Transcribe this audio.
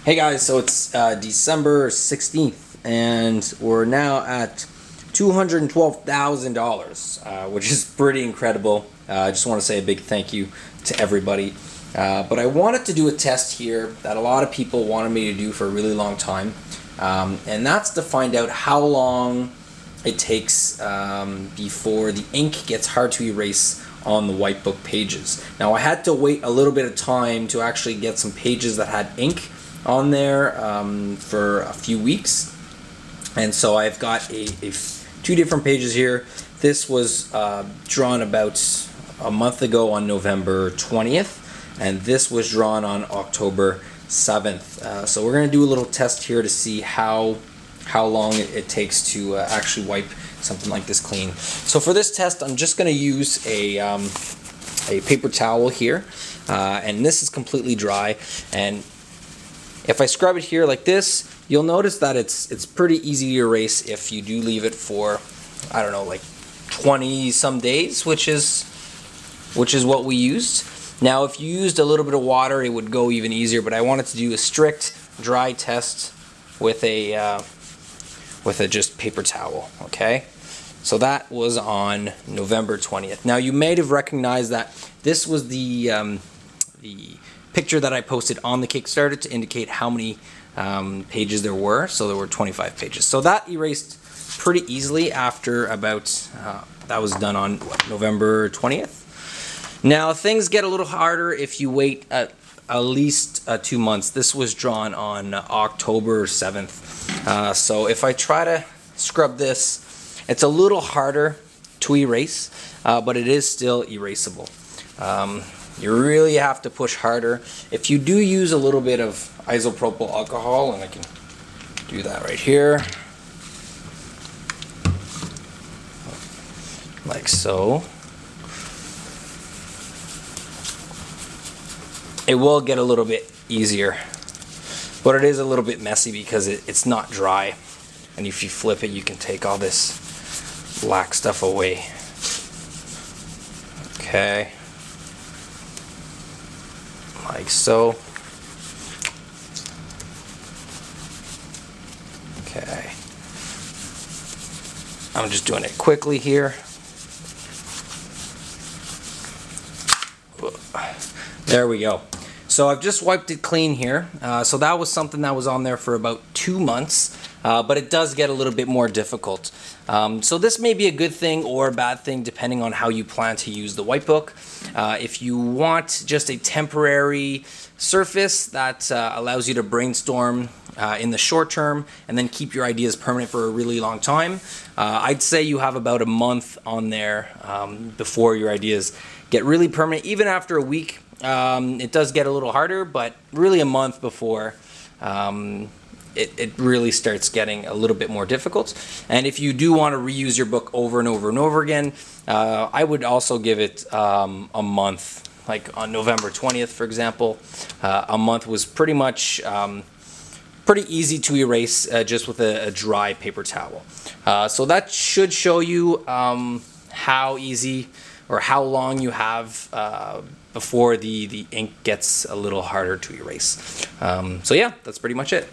Hey guys, so it's December 16th and we're now at $212,000, which is pretty incredible. I just want to say a big thank you to everybody. But I wanted to do a test here that a lot of people wanted me to do for a really long time. And that's to find out how long it takes before the ink gets hard to erase on the white book pages. Now I had to wait a little bit of time to actually get some pages that had ink on there for a few weeks, and so I've got two different pages here. This was drawn about a month ago on November 20th, and this was drawn on October 7th. So we're going to do a little test here to see how long it takes to actually wipe something like this clean. So for this test, I'm just going to use a paper towel here, and this is completely dry. And if I scrub it here like this, you'll notice that it's pretty easy to erase if you do leave it for, I don't know, like 20 some days, which is what we used. Now if you used a little bit of water, it would go even easier, but I wanted to do a strict dry test with a just paper towel, okay? So that was on November 20th. Now you may have recognized that this was the picture that I posted on the Kickstarter to indicate how many pages there were. So there were 25 pages. So that erased pretty easily after about, that was done on November 20th. Now things get a little harder if you wait at least 2 months. This was drawn on October 7th. So if I try to scrub this, it's a little harder to erase, but it is still erasable. You really have to push harder. If you do use a little bit of isopropyl alcohol, and I can do that right here, like so, it will get a little bit easier, but it is a little bit messy because it's not dry, and if you flip it, you can take all this black stuff away. Okay. Like so. Okay. I'm just doing it quickly here. There we go. So I've just wiped it clean here. So that was something that was on there for about 2 months, but it does get a little bit more difficult. So this may be a good thing or a bad thing depending on how you plan to use the white book. If you want just a temporary surface that allows you to brainstorm in the short term and then keep your ideas permanent for a really long time, I'd say you have about a month on there before your ideas get really permanent. Even after a week, it does get a little harder, but really a month before it really starts getting a little bit more difficult. And if you do want to reuse your book over and over and over again, I would also give it a month. Like on November 20th, for example, a month was pretty much pretty easy to erase just with a dry paper towel. So that should show you how easy or how long you have before the ink gets a little harder to erase. So yeah, that's pretty much it.